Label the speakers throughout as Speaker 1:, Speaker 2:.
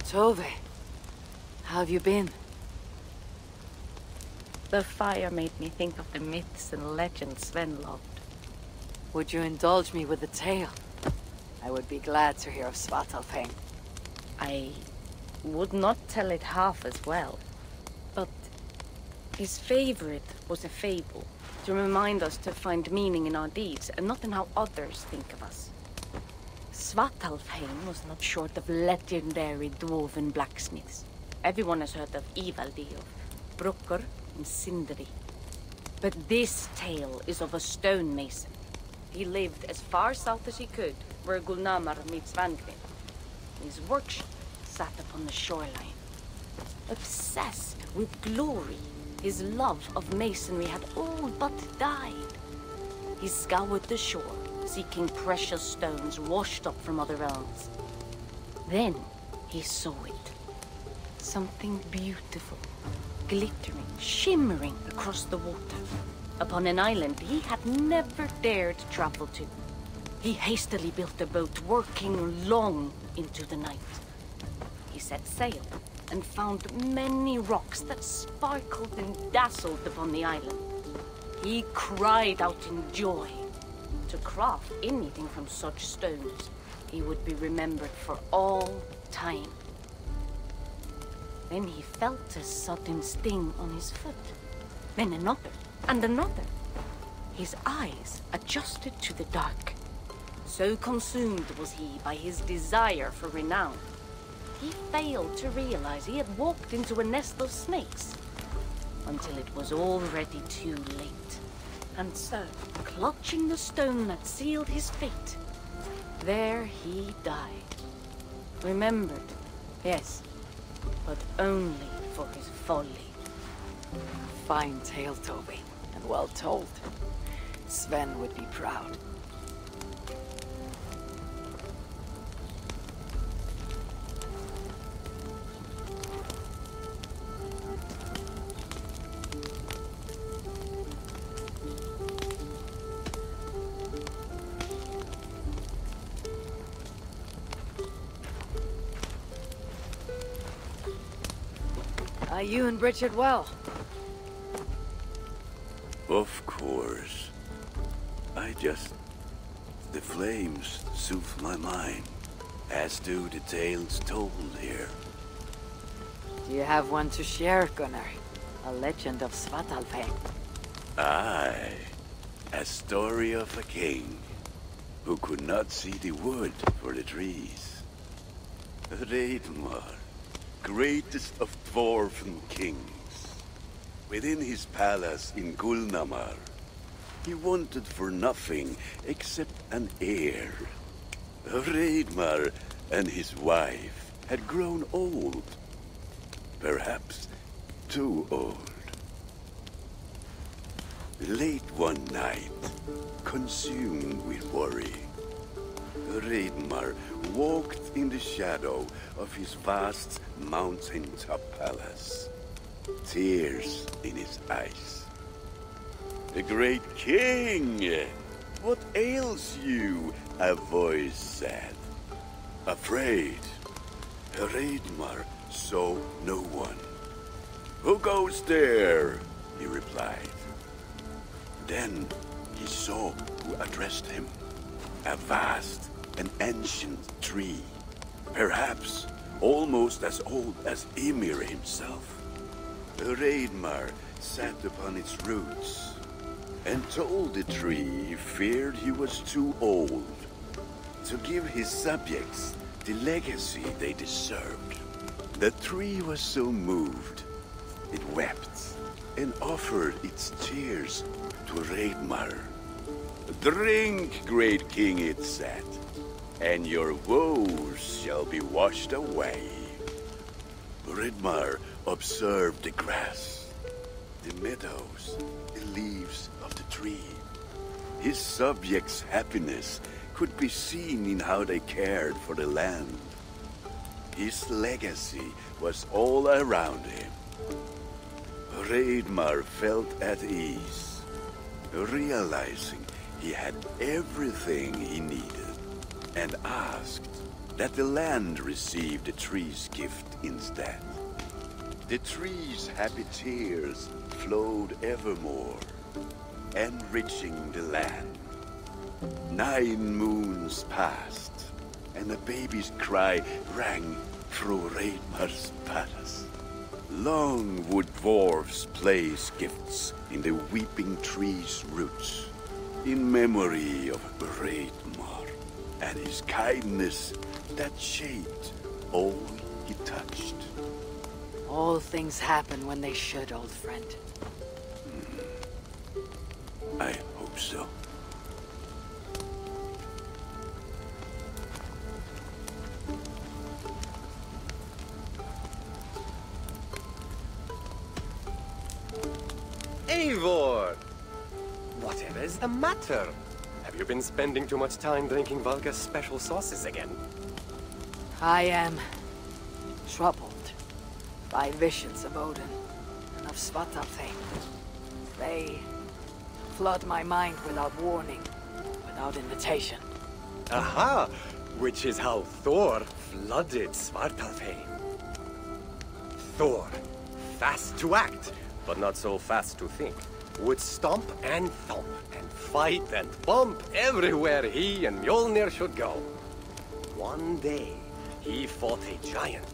Speaker 1: Tove, how have you been?
Speaker 2: The fire made me think of the myths and legends Sven loved.
Speaker 1: Would you indulge me with a tale? I would be glad to hear of Svartalfheim.
Speaker 2: I would not tell it half as well, but his favorite was a fable, to remind us to find meaning in our deeds and not in how others think of us. Svartalfheim was not short of legendary dwarven blacksmiths. Everyone has heard of Ivaldi, of Brucker and Sindri. But this tale is of a stonemason. He lived as far south as he could, where Gulnamar meets Vangrid. His workshop sat upon the shoreline. Obsessed with glory, his love of masonry had all but died. He scoured the shore, seeking precious stones washed up from other realms. Then he saw it. Something beautiful, glittering, shimmering across the water, upon an island he had never dared travel to. He hastily built a boat, working long into the night. He set sail and found many rocks that sparkled and dazzled upon the island. He cried out in joy. To craft anything from such stones, he would be remembered for all time. Then he felt a sudden sting on his foot. Then another, and another. His eyes adjusted to the dark. So consumed was he by his desire for renown, he failed to realize he had walked into a nest of snakes, until it was already too late. And so, clutching the stone that sealed his fate, there he died. Remembered, yes, but only for his folly.
Speaker 1: Fine tale, Toby, and well told. Sven would be proud. You and Bridget well?
Speaker 3: Of course. The flames soothe my mind, as do the tales told here.
Speaker 1: Do you have one to share, Gunnar? A legend of Svartalfheim?
Speaker 3: Aye. A story of a king who could not see the wood for the trees. Raidmar, greatest of dwarven kings. Within his palace in Gulnamar, he wanted for nothing except an heir. Raidmar and his wife had grown old. Perhaps too old. Late one night, consumed with worry, Raidmar walked in the shadow of his vast mountaintop palace, tears in his eyes. "The great king! What ails you?" a voice said. Afraid, Raidmar saw no one. "Who goes there?" he replied. Then he saw who addressed him. A vast and ancient tree, perhaps almost as old as Ymir himself. Raidmar sat upon its roots and told the tree he feared he was too old to give his subjects the legacy they deserved. The tree was so moved, it wept and offered its tears to Raidmar. "Drink, great king," it said, "and your woes shall be washed away." Raidmar observed the grass, the meadows, the leaves of the tree. His subjects' happiness could be seen in how they cared for the land. His legacy was all around him. Raidmar felt at ease, realizing he had everything he needed, and asked, that the land received the tree's gift instead. The tree's happy tears flowed evermore, enriching the land. 9 moons passed, and a baby's cry rang through Raidmar's palace. Long would dwarves place gifts in the weeping tree's roots, in memory of Raidmar and his kindness that shaped all he touched.
Speaker 1: All things happen when they should, old friend.
Speaker 3: I hope so.
Speaker 4: Eivor! Whatever is the matter? Have you been spending too much time drinking Valga's special sauces again?
Speaker 1: I am troubled by visions of Odin and of Svartalfheim. They flood my mind without warning, without invitation.
Speaker 4: Aha! Which is how Thor flooded Svartalfheim. Thor, fast to act, but not so fast to think, would stomp and thump and fight and bump everywhere he and Mjolnir should go. One day, he fought a giant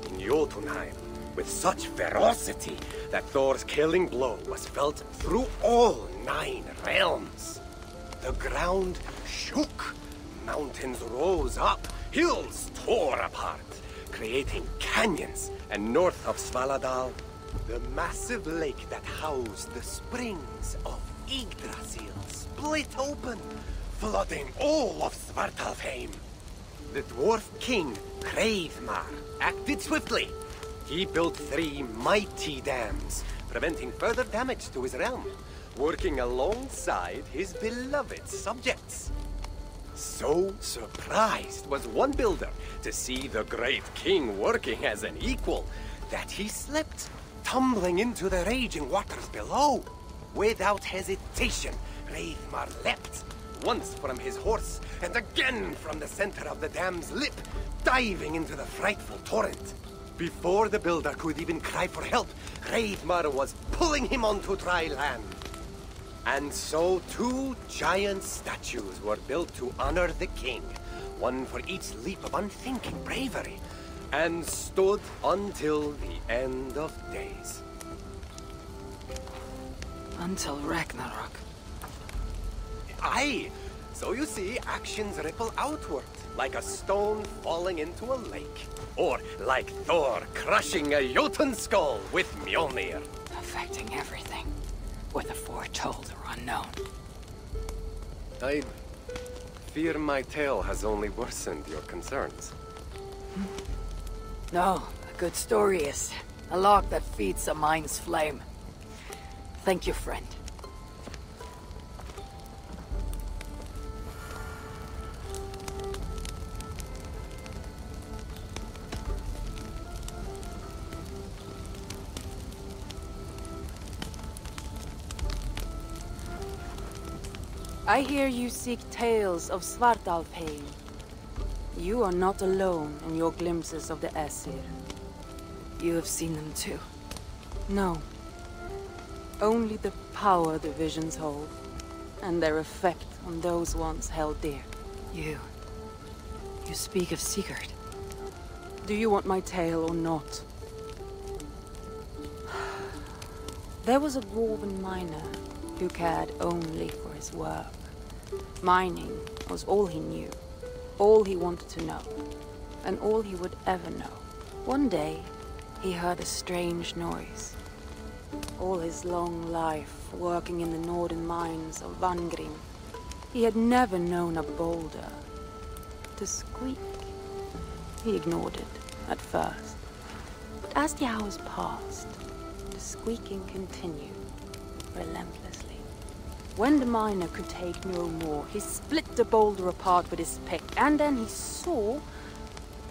Speaker 4: in Jotunheim with such ferocity that Thor's killing blow was felt through all 9 realms. The ground shook, mountains rose up, hills tore apart, creating canyons, and north of Svaladal, the massive lake that housed the springs of Yggdrasil split open, flooding all of Svartalfheim. The dwarf king, Hreidmar, acted swiftly. He built 3 mighty dams, preventing further damage to his realm, working alongside his beloved subjects. So surprised was one builder to see the great king working as an equal that he slipped, tumbling into the raging waters below. Without hesitation, Hreidmar leapt, once from his horse and again from the center of the dam's lip, diving into the frightful torrent. Before the builder could even cry for help, Hreidmar was pulling him onto dry land. And so 2 giant statues were built to honor the king, one for each leap of unthinking bravery, and stood until the end of days.
Speaker 1: Until Ragnarök.
Speaker 4: Aye! So you see, actions ripple outward, like a stone falling into a lake. Or like Thor crushing a Jotun skull with Mjolnir.
Speaker 1: Affecting everything, whether foretold or unknown.
Speaker 4: I fear my tale has only worsened your concerns.
Speaker 1: No, a good story is a log that feeds a mind's flame. Thank you, friend.
Speaker 2: I hear you seek tales of Svartalfheim. You are not alone in your glimpses of the Aesir.
Speaker 1: You have seen them too.
Speaker 2: No. Only the power the visions hold, and their effect on those once held dear.
Speaker 1: You speak of Sigurd.
Speaker 2: Do you want my tale or not? There was a dwarven miner who cared only for his work. Mining was all he knew, all he wanted to know, and all he would ever know. One day, he heard a strange noise. All his long life, working in the northern mines of Vangrim, he had never known a boulder to squeak. He ignored it at first, but as the hours passed, the squeaking continued relentlessly. When the miner could take no more, he split the boulder apart with his pick, and then he saw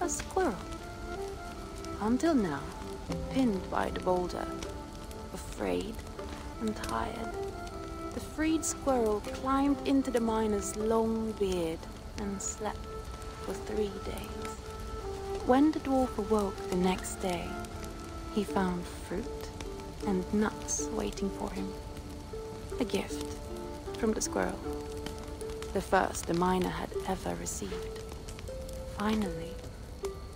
Speaker 2: a squirrel. Until now, pinned by the boulder, afraid and tired, the freed squirrel climbed into the miner's long beard and slept for 3 days. when the dwarf awoke the next day, he found fruit and nuts waiting for him. A gift from the squirrel. The first the miner had ever received. Finally,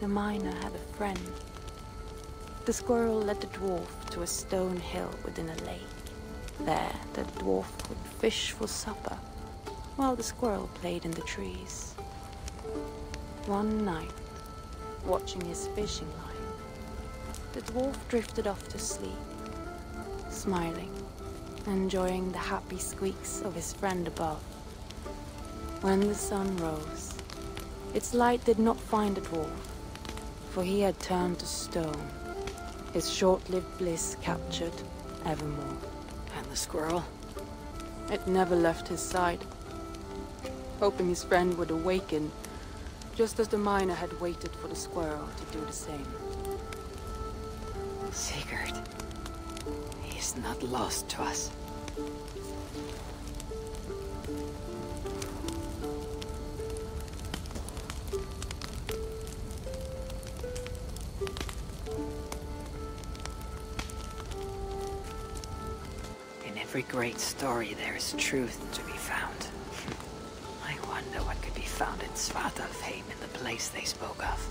Speaker 2: the miner had a friend. The squirrel led the dwarf to a stone hill within a lake. There, the dwarf would fish for supper, while the squirrel played in the trees. One night, watching his fishing line, the dwarf drifted off to sleep, smiling, enjoying the happy squeaks of his friend above. When the sun rose, its light did not find the dwarf, for he had turned to stone, his short-lived bliss captured evermore.
Speaker 1: And the squirrel?
Speaker 2: It never left his side, hoping his friend would awaken, just as the miner had waited for the squirrel to do the same.
Speaker 1: Sigurd. He is not lost to us. In every great story there is truth to be found. I wonder what could be found in Svartalfheim, in the place they spoke of.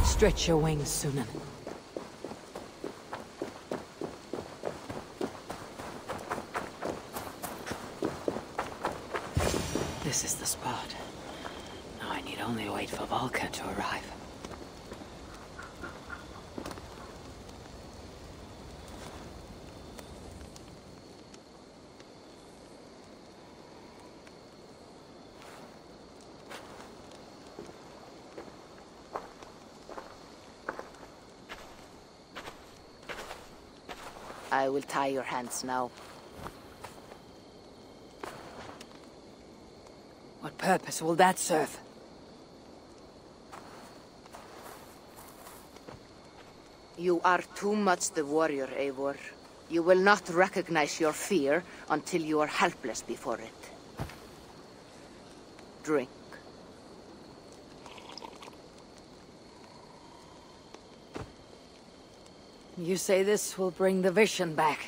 Speaker 1: Stretch your wings, Sunan. This is the spot. Now I need only wait for Volker to arrive.
Speaker 2: I will tie your hands now.
Speaker 1: What purpose will that serve?
Speaker 2: You are too much the warrior, Eivor. You will not recognize your fear until you are helpless before it. drink.
Speaker 1: You say this will bring the vision back?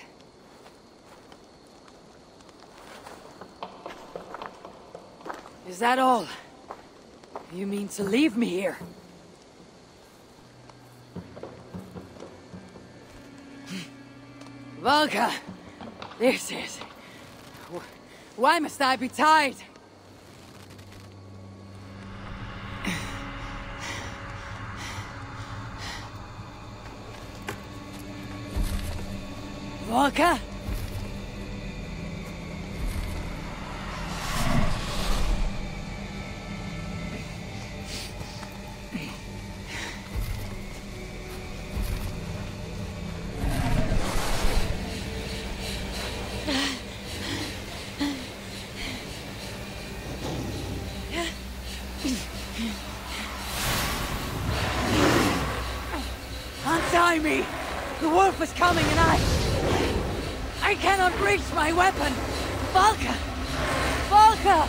Speaker 1: Is that all? You mean to leave me here? Volka! This is... Why must I be tied? Volka? Untie me! The wolf is coming and I cannot reach my weapon! Volka! Volka!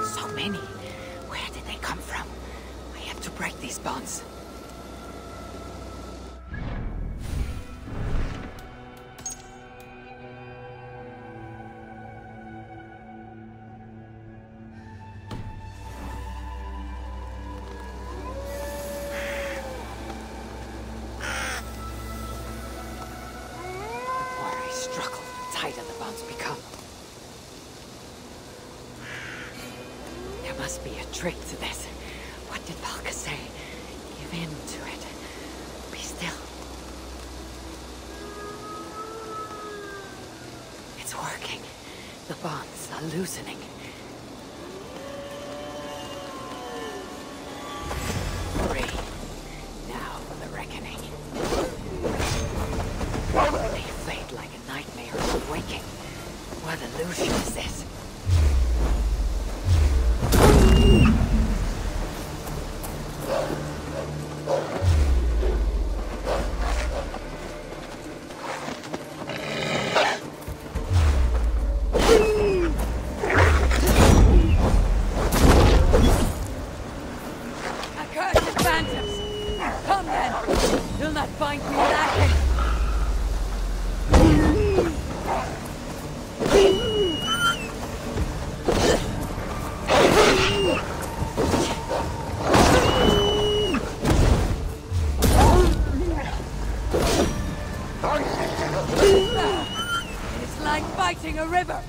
Speaker 1: So many. Where did they come from? I have to break these bonds. The more I struggle, the tighter the bonds become. There must be a trick to this. What did Valka say? Give in to it. Be still. It's working. The bonds are loosening. Free. Now for the reckoning. They fade like a nightmare of waking. What illusion is this? Accursed phantoms! Come then! You'll not find me lacking! It's like fighting a river!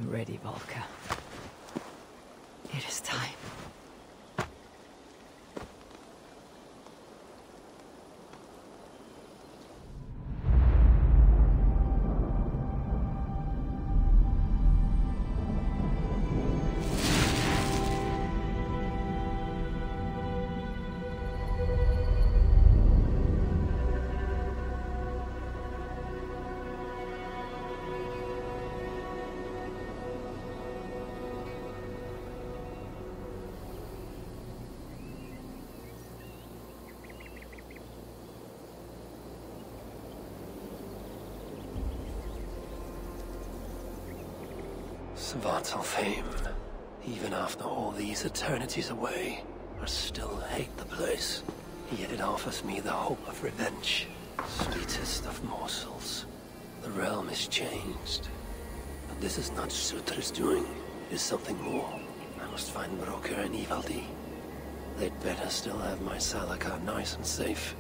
Speaker 1: Ready, Volker. It is time.
Speaker 5: Svartalfheim, even after all these eternities away, I still hate the place. Yet it offers me the hope of revenge. Sweetest of morsels. The realm is changed. But this is not Sutra's doing. It is something more. I must find Broker and Ivaldi. They'd better still have my Salakar nice and safe.